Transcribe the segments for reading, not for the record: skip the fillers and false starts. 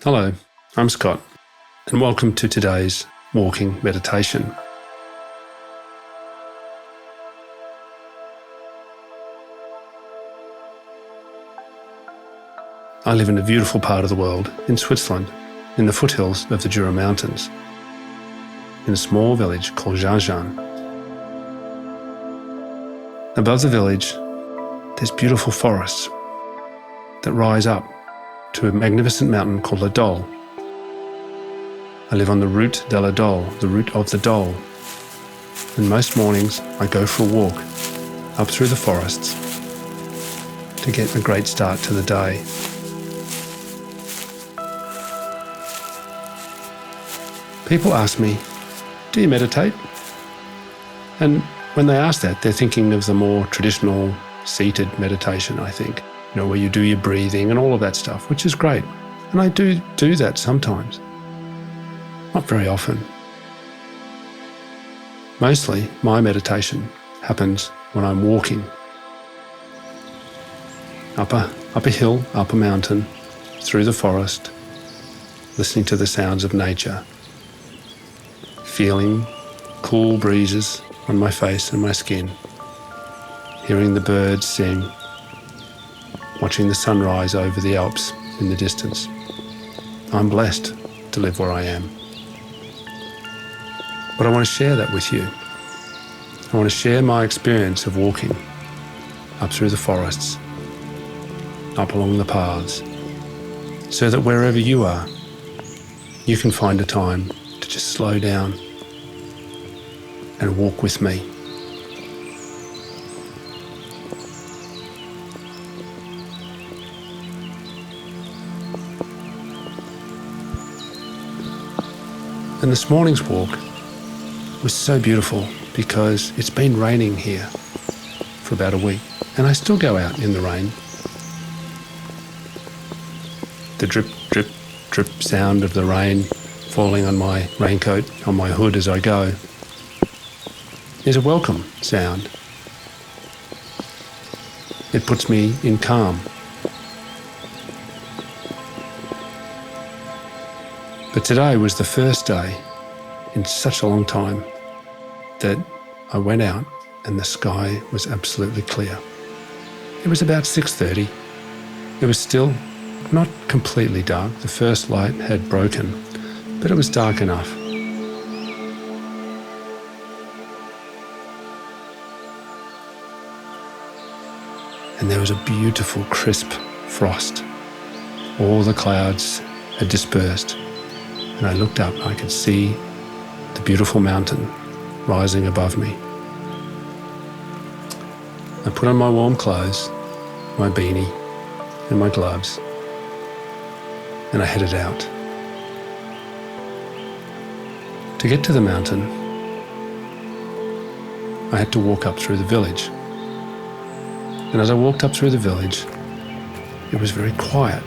Hello, I'm Scott, and welcome to today's walking meditation. I live in a beautiful part of the world, in Switzerland, in the foothills of the Jura Mountains, in a small village called Poynton. Above the village, there's beautiful forests that rise up to a magnificent mountain called La Dole. I live on the route de la Dole, the route of the Dole, and most mornings I go for a walk up through the forests to get a great start to the day. People ask me, do you meditate? And when they ask that, they're thinking of the more traditional seated meditation, I think, where you do your breathing and all of that stuff, which is great. And I do that sometimes. Not very often. Mostly, my meditation happens when I'm walking. Up a hill, up a mountain, through the forest, listening to the sounds of nature, feeling cool breezes on my face and my skin, hearing the birds sing, watching the sunrise over the Alps in the distance. I'm blessed to live where I am. But I want to share that with you. I want to share my experience of walking up through the forests, up along the paths, so that wherever you are, you can find a time to just slow down and walk with me. And this morning's walk was so beautiful because it's been raining here for about a week, and I still go out in the rain. The drip, drip, drip sound of the rain falling on my raincoat, on my hood as I go, is a welcome sound. It puts me in calm. But today was the first day in such a long time that I went out and the sky was absolutely clear. It was about 6:30. It was still not completely dark. The first light had broken, but it was dark enough. And there was a beautiful crisp frost. All the clouds had dispersed. And I looked up, I could see the beautiful mountain rising above me. I put on my warm clothes, my beanie and my gloves, and I headed out. To get to the mountain, I had to walk up through the village. And as I walked up through the village, it was very quiet.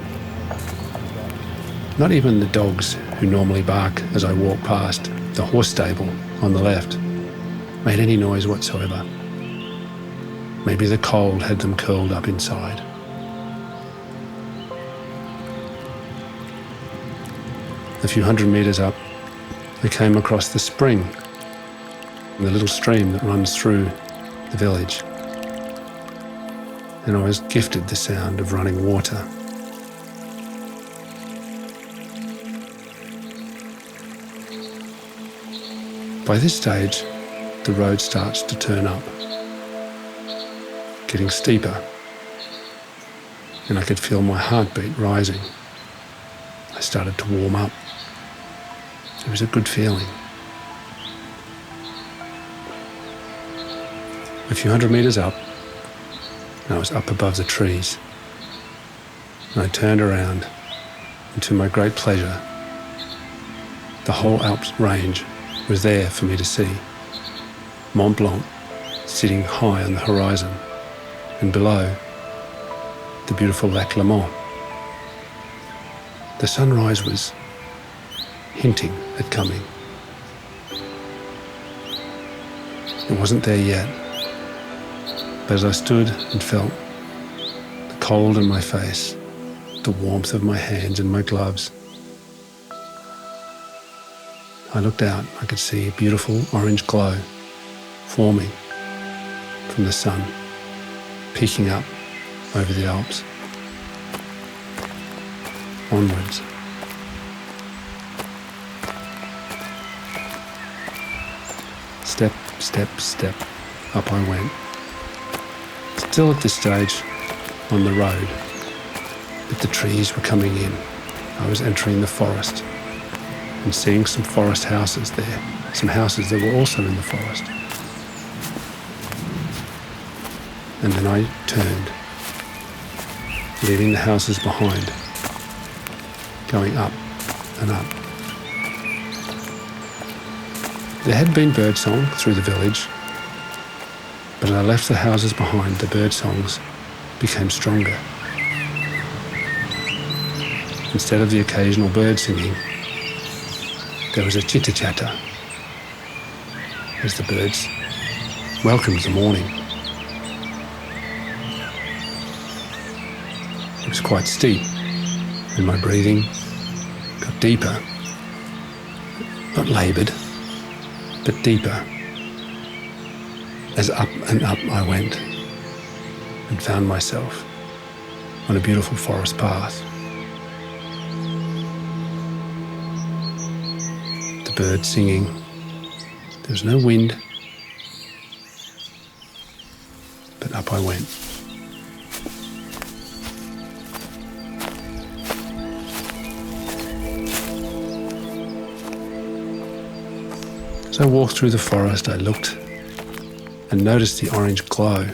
Not even the dogs who normally bark as I walk past the horse stable on the left made any noise whatsoever. Maybe the cold had them curled up inside. A few hundred meters up, I came across the spring, the little stream that runs through the village, and I was gifted the sound of running water. By this stage, the road starts to turn up, getting steeper, and I could feel my heartbeat rising. I started to warm up. It was a good feeling. A few hundred meters up, and I was up above the trees, and I turned around, and to my great pleasure, the whole Alps range was there for me to see. Mont Blanc sitting high on the horizon, and below, the beautiful Lac Le Mans. The sunrise was hinting at coming. It wasn't there yet, but as I stood and felt the cold in my face, the warmth of my hands and my gloves, I looked out. I could see a beautiful orange glow forming from the sun, peeking up over the Alps, onwards. Step, step, step, up I went. Still at this stage on the road, but the trees were coming in. I was entering the forest and seeing some forest houses there, some houses that were also in the forest. And then I turned, leaving the houses behind, going up and up. There had been birdsong through the village, but as I left the houses behind, the bird songs became stronger. Instead of the occasional bird singing, there was a chitter-chatter as the birds welcomed the morning. It was quite steep, and my breathing got deeper, not laboured, but deeper, as up and up I went and found myself on a beautiful forest path. The birds singing, there was no wind, but up I went. As I walked through the forest, I looked and noticed the orange glow.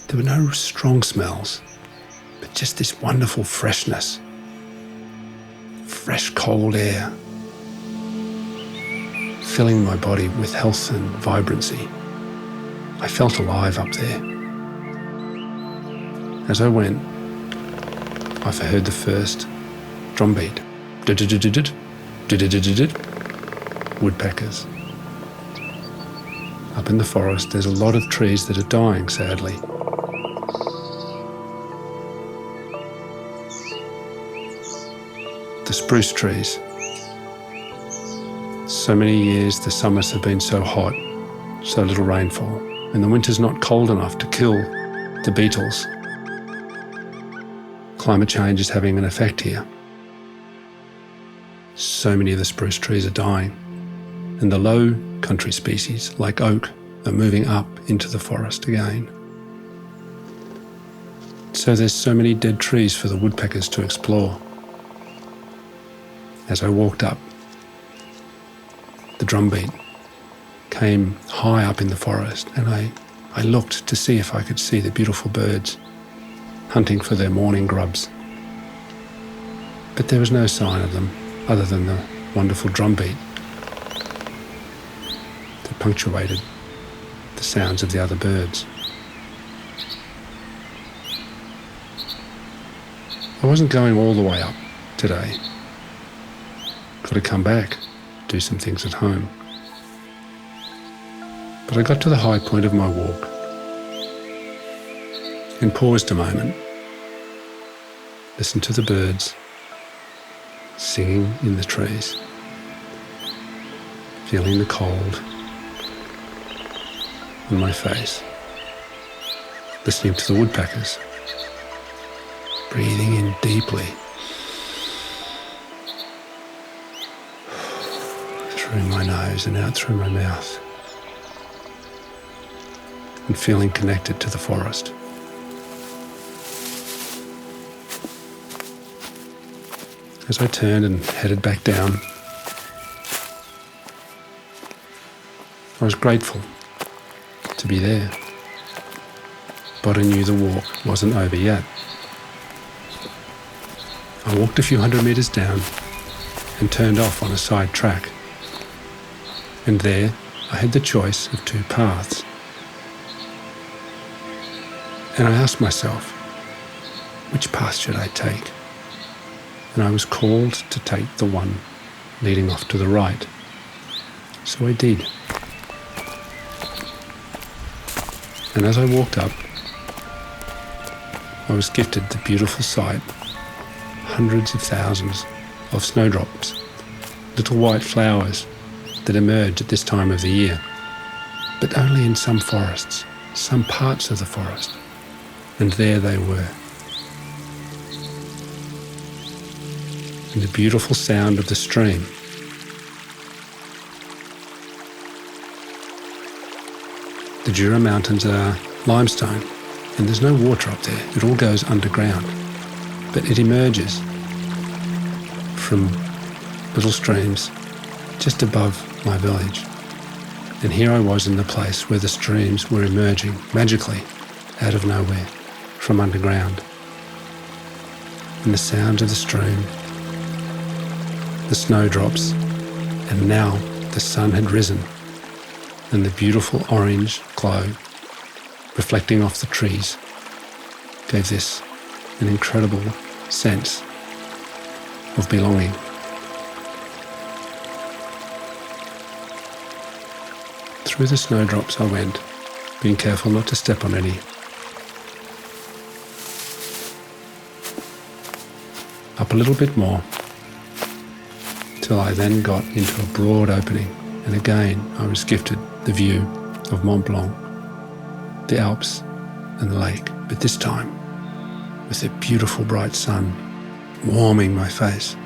There were no strong smells, but just this wonderful freshness, fresh cold air, filling my body with health and vibrancy. I felt alive up there. As I went, I heard the first drum beat. Woodpeckers. Up in the forest, there's a lot of trees that are dying, sadly. The spruce trees. So many years the summers have been so hot, so little rainfall, and the winter's not cold enough to kill the beetles. Climate change is having an effect here. So many of the spruce trees are dying, and the low country species, like oak, are moving up into the forest again. So there's so many dead trees for the woodpeckers to explore. As I walked up, the drumbeat came high up in the forest, and I looked to see if I could see the beautiful birds hunting for their morning grubs. But there was no sign of them other than the wonderful drumbeat that punctuated the sounds of the other birds. I wasn't going all the way up today. Got to come back, do some things at home. But I got to the high point of my walk and paused a moment, listened to the birds singing in the trees, feeling the cold on my face, listening to the woodpeckers, breathing in deeply through my nose and out through my mouth, and feeling connected to the forest. As I turned and headed back down, I was grateful to be there, but I knew the walk wasn't over yet. I walked a few hundred metres down and turned off on a side track, and there I had the choice of two paths. And I asked myself, which path should I take? And I was called to take the one leading off to the right. So I did. And as I walked up, I was gifted the beautiful sight, hundreds of thousands of snowdrops little white flowers that emerge at this time of the year, but only in some forests, some parts of the forest. And there they were. And the beautiful sound of the stream. The Jura Mountains are limestone, and there's no water up there. It all goes underground. But it emerges from little streams just above my village. And here I was in the place where the streams were emerging magically out of nowhere from underground. And the sound of the stream, the snowdrops, and now the sun had risen, and the beautiful orange glow reflecting off the trees gave this an incredible sense of belonging. Through the snowdrops I went, being careful not to step on any. Up a little bit more, till I then got into a broad opening, and again I was gifted the view of Mont Blanc, the Alps and the lake, but this time with a beautiful bright sun warming my face.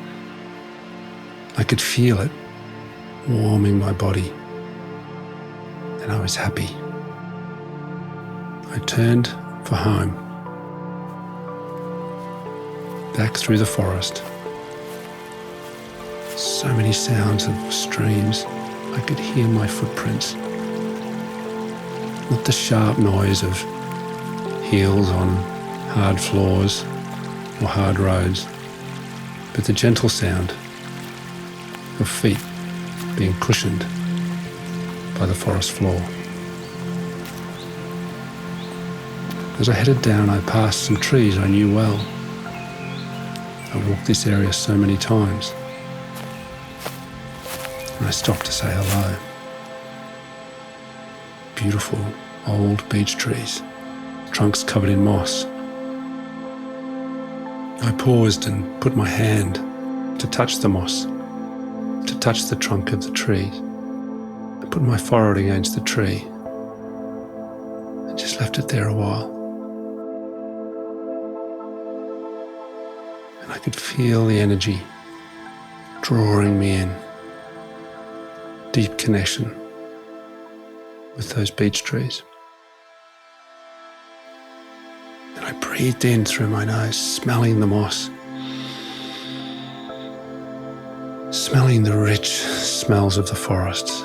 I could feel it warming my body, and I was happy. I turned for home, back through the forest. So many sounds of streams. I could hear my footprints. Not the sharp noise of heels on hard floors or hard roads, but the gentle sound of feet being cushioned by the forest floor. As I headed down, I passed some trees I knew well. I walked this area so many times, and I stopped to say hello. Beautiful old beech trees, trunks covered in moss. I paused and put my hand to touch the moss, to touch the trunk of the tree. I put my forehead against the tree and just left it there a while. And I could feel the energy drawing me in. Deep connection with those beech trees. And I breathed in through my nose, smelling the moss, smelling the rich smells of the forests,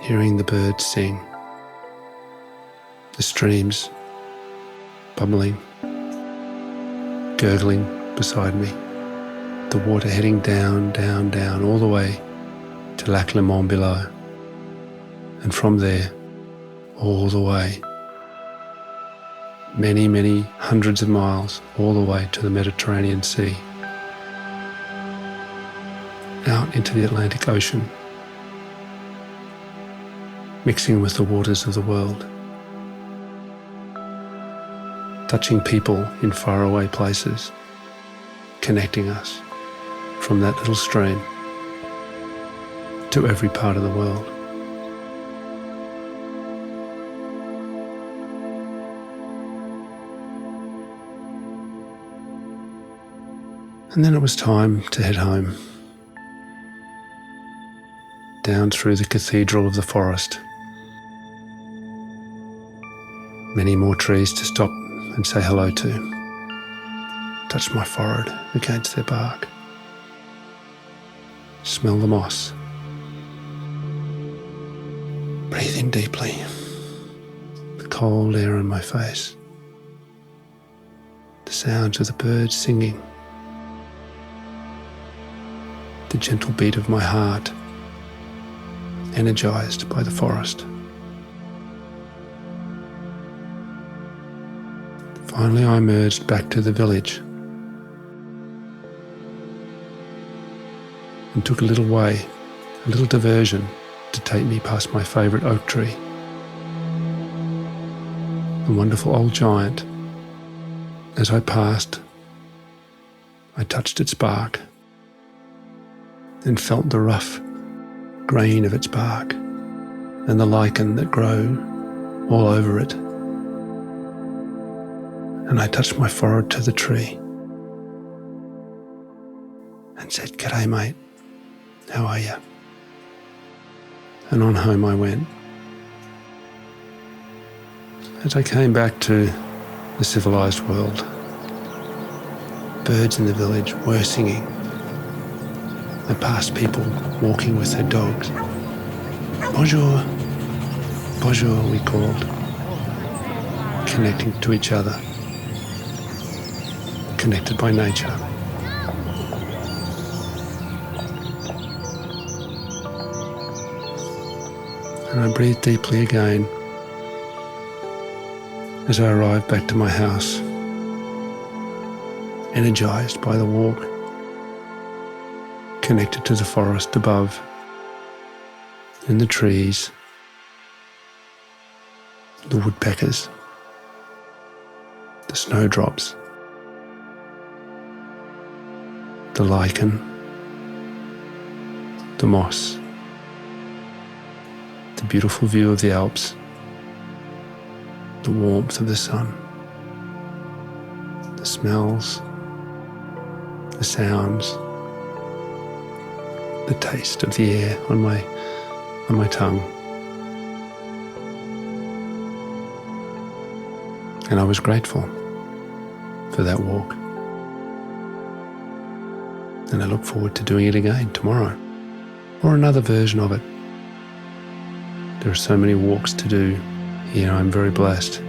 hearing the birds sing, the streams bubbling, gurgling beside me, the water heading down, down, down, all the way to Lac Le Mans below, and from there all the way, many, many hundreds of miles, all the way to the Mediterranean Sea, out into the Atlantic Ocean, mixing with the waters of the world, touching people in faraway places, connecting us from that little stream to every part of the world. And then it was time to head home, down through the cathedral of the forest. Many more trees to stop and say hello to. Touch my forehead against their bark. Smell the moss. Breathe in deeply, the cold air on my face, the sounds of the birds singing, the gentle beat of my heart, energized by the forest. Finally, I emerged back to the village and took a little way, a little diversion to take me past my favourite oak tree, the wonderful old giant. As I passed, I touched its bark and felt the rough grain of its bark and the lichen that grow all over it. And I touched my forehead to the tree and said, "G'day, mate, how are you?" And on home I went. As I came back to the civilised world, birds in the village were singing. I passed people walking with their dogs. Bonjour, bonjour, we called, connecting to each other, connected by nature. And I breathed deeply again as I arrived back to my house, energised by the walk, connected to the forest above, and the trees, the woodpeckers, the snowdrops, the lichen, the moss, the beautiful view of the Alps, the warmth of the sun, the smells, the sounds, the taste of the air on my tongue. And I was grateful for that walk. And I look forward to doing it again tomorrow, or another version of it. There are so many walks to do here. I'm very blessed.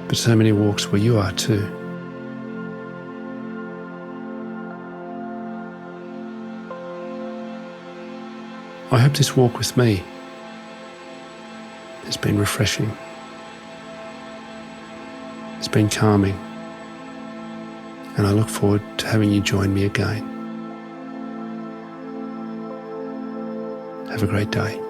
But so many walks where you are too. I hope this walk with me has been refreshing. It's been calming. And I look forward to having you join me again. Have a great day.